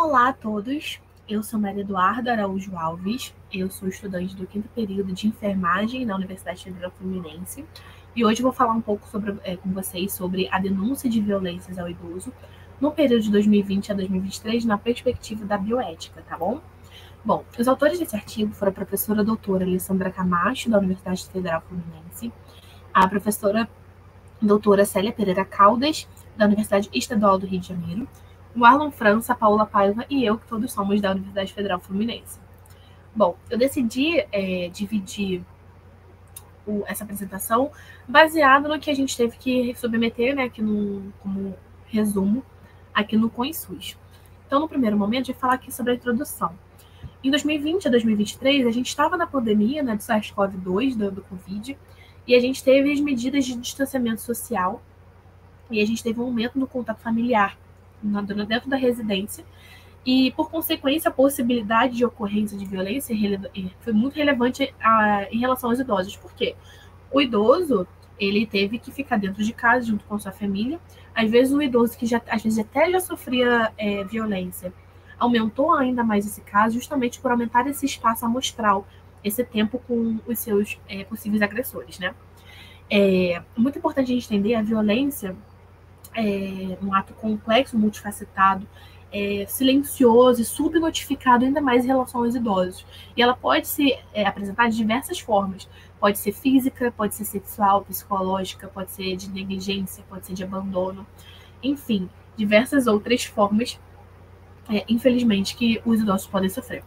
Olá a todos, eu sou Maria Eduarda Araújo Alves, eu sou estudante do 5º período de enfermagem na Universidade Federal Fluminense e hoje vou falar um pouco com vocês sobre a denúncia de violências ao idoso no período de 2020 a 2023 na perspectiva da bioética, tá bom? Bom, os autores desse artigo foram a professora doutora Alessandra Camacho, da Universidade Federal Fluminense, a professora doutora Célia Pereira Caldas, da Universidade Estadual do Rio de Janeiro, o Arlon França, a Paula Paiva e eu, que todos somos da Universidade Federal Fluminense. Bom, eu decidi dividir essa apresentação baseado no que a gente teve que submeter, né, aqui como resumo, aqui no CONSUS. Então, no primeiro momento, eu vou falar aqui sobre a introdução. Em 2020 a 2023, a gente estava na pandemia, né, do SARS-CoV-2, do Covid, e a gente teve as medidas de distanciamento social e a gente teve um aumento no contato familiar dentro da residência e, por consequência, a possibilidade de ocorrência de violência foi muito relevante em relação aos idosos. Por quê? O idoso, ele teve que ficar dentro de casa junto com sua família. Às vezes, o idoso que às vezes até já sofria violência, aumentou ainda mais esse caso justamente por aumentar esse espaço amostral, esse tempo com os seus possíveis agressores, né? É muito importante a gente entender a violência um ato complexo, multifacetado, silencioso e subnotificado ainda mais em relação aos idosos. E ela pode se apresentar de diversas formas. Pode ser física, pode ser sexual, psicológica, pode ser de negligência, pode ser de abandono. Enfim, diversas outras formas, infelizmente, que os idosos podem sofrer.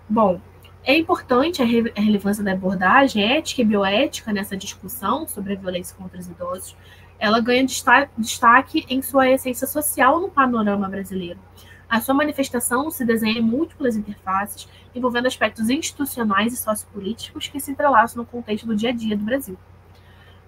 Bom, é importante a relevância da abordagem ética e bioética nessa discussão sobre a violência contra os idosos. Ela ganha destaque em sua essência social no panorama brasileiro. A sua manifestação se desenha em múltiplas interfaces, envolvendo aspectos institucionais e sociopolíticos que se entrelaçam no contexto do dia a dia do Brasil.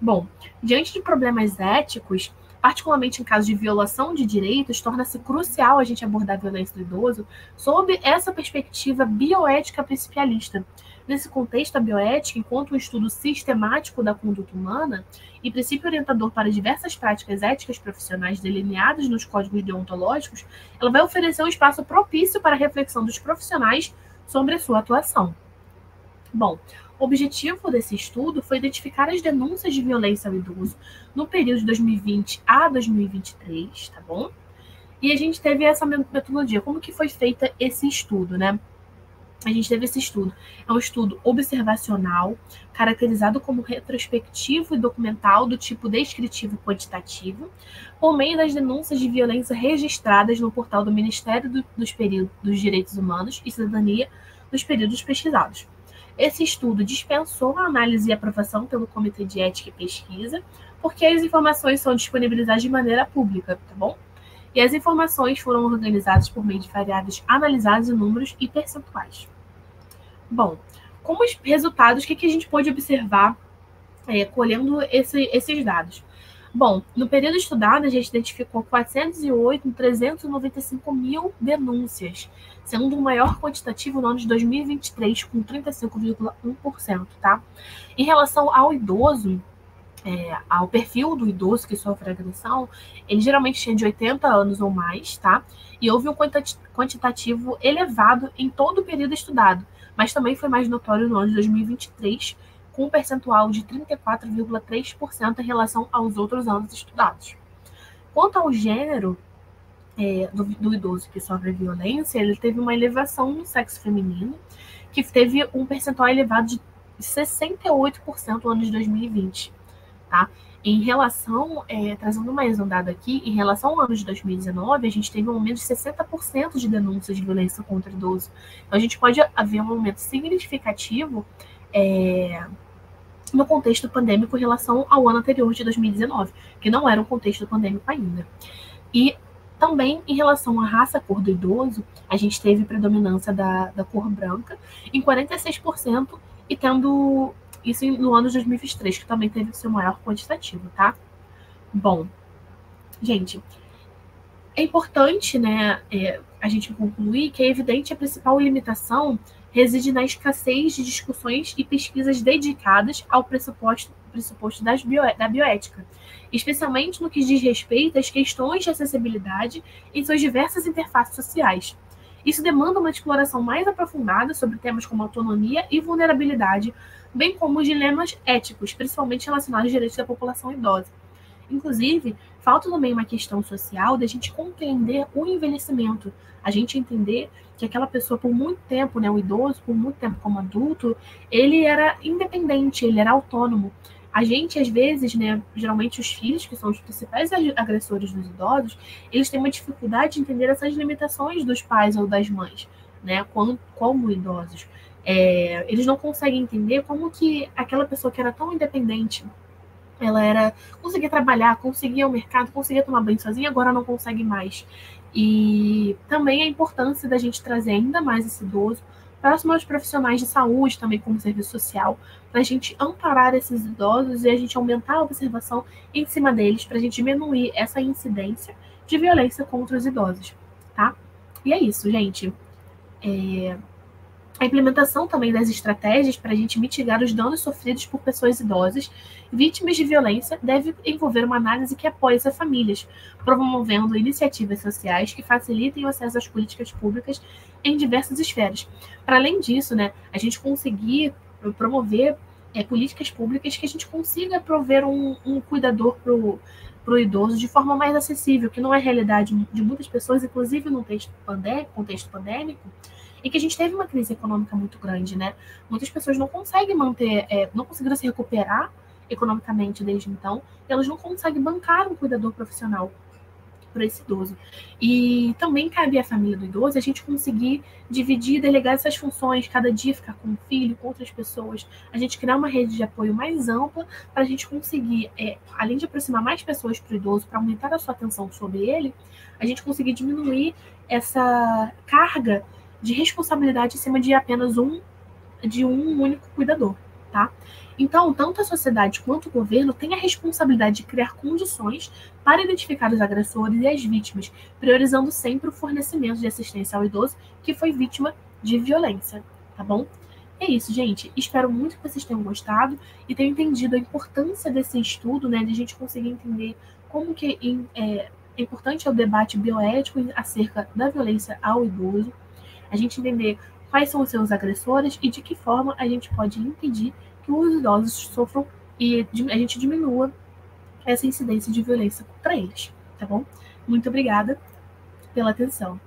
Bom, diante de problemas éticos, particularmente em casos de violação de direitos, torna-se crucial a gente abordar a violência do idoso sob essa perspectiva bioética principialista. Nesse contexto, a bioética, enquanto um estudo sistemático da conduta humana e princípio orientador para diversas práticas éticas profissionais delineadas nos códigos deontológicos, ela vai oferecer um espaço propício para a reflexão dos profissionais sobre a sua atuação. Bom, o objetivo desse estudo foi identificar as denúncias de violência ao idoso no período de 2020 a 2023, tá bom? E a gente teve essa metodologia. Como que foi feita esse estudo, né? A gente teve esse estudo. É um estudo observacional, caracterizado como retrospectivo e documental do tipo descritivo quantitativo, por meio das denúncias de violência registradas no portal do Ministério dos Direitos Humanos e Cidadania nos períodos pesquisados. Esse estudo dispensou a análise e aprovação pelo Comitê de Ética e Pesquisa, porque as informações são disponibilizadas de maneira pública, tá bom? E as informações foram organizadas por meio de variáveis analisadas em números e percentuais. Bom, como os resultados, o que a gente pôde observar colhendo esses dados? Bom, no período estudado, a gente identificou 408 em 395 mil denúncias, sendo o maior quantitativo no ano de 2023, com 35,1%, tá? Em relação ao idoso, ao perfil do idoso que sofre agressão, ele geralmente tinha de 80 anos ou mais, tá? E houve um quantitativo elevado em todo o período estudado, mas também foi mais notório no ano de 2023, com um percentual de 34,3% em relação aos outros anos estudados. Quanto ao gênero do idoso que sofre violência, ele teve uma elevação no sexo feminino, que teve um percentual elevado de 68% no ano de 2020. Tá? Em relação, trazendo mais um dado aqui, em relação ao ano de 2019, a gente teve um aumento de 60% de denúncias de violência contra idoso. Então, a gente pode haver um aumento significativo no contexto pandêmico em relação ao ano anterior de 2019, que não era um contexto pandêmico ainda. E também, em relação à raça, cor do idoso, a gente teve predominância da cor branca em 46% e tendo isso no ano de 2023, que também teve o seu maior quantitativo, tá? Bom, gente, é importante, né, a gente concluir que é evidente a principal limitação reside na escassez de discussões e pesquisas dedicadas ao pressuposto pressupostos da bioética, especialmente no que diz respeito às questões de acessibilidade em suas diversas interfaces sociais. Isso demanda uma exploração mais aprofundada sobre temas como autonomia e vulnerabilidade, bem como os dilemas éticos, principalmente relacionados aos direitos da população idosa. Inclusive, falta também uma questão social da gente compreender o envelhecimento, a gente entender que aquela pessoa, por muito tempo, né, o idoso, por muito tempo como adulto, ele era independente, ele era autônomo. A gente, às vezes, né, geralmente os filhos, que são os principais agressores dos idosos, eles têm uma dificuldade de entender essas limitações dos pais ou das mães, né, como idosos. Eles não conseguem entender como que aquela pessoa que era tão independente, conseguia trabalhar, conseguia ir ao mercado, conseguia tomar banho sozinha, agora não consegue mais. E também a importância da gente trazer ainda mais esse idoso próximo aos profissionais de saúde, também como serviço social, para a gente amparar esses idosos e a gente aumentar a observação em cima deles, para a gente diminuir essa incidência de violência contra os idosos, tá? E é isso, gente. A implementação também das estratégias para a gente mitigar os danos sofridos por pessoas idosas vítimas de violência deve envolver uma análise que apoie essas famílias, promovendo iniciativas sociais que facilitem o acesso às políticas públicas em diversas esferas. Para além disso, né, a gente conseguir promover políticas públicas que a gente consiga prover um cuidador para o idoso de forma mais acessível, que não é a realidade de muitas pessoas, inclusive no contexto pandêmico, e que a gente teve uma crise econômica muito grande, né? Muitas pessoas não conseguem não conseguiram se recuperar economicamente desde então, e elas não conseguem bancar um cuidador profissional para esse idoso. E também cabe à família do idoso a gente conseguir dividir e delegar essas funções, cada dia ficar com um filho, com outras pessoas, a gente criar uma rede de apoio mais ampla para a gente conseguir, além de aproximar mais pessoas para o idoso, para aumentar a sua atenção sobre ele, a gente conseguir diminuir essa carga de responsabilidade em cima de apenas um único cuidador, tá? Então, tanto a sociedade quanto o governo têm a responsabilidade de criar condições para identificar os agressores e as vítimas, priorizando sempre o fornecimento de assistência ao idoso que foi vítima de violência, tá bom? É isso, gente. Espero muito que vocês tenham gostado e tenham entendido a importância desse estudo, né, de a gente conseguir entender como que é importante é o debate bioético acerca da violência ao idoso, a gente entender quais são os seus agressores e de que forma a gente pode impedir que os idosos sofram e a gente diminua essa incidência de violência contra eles, tá bom? Muito obrigada pela atenção.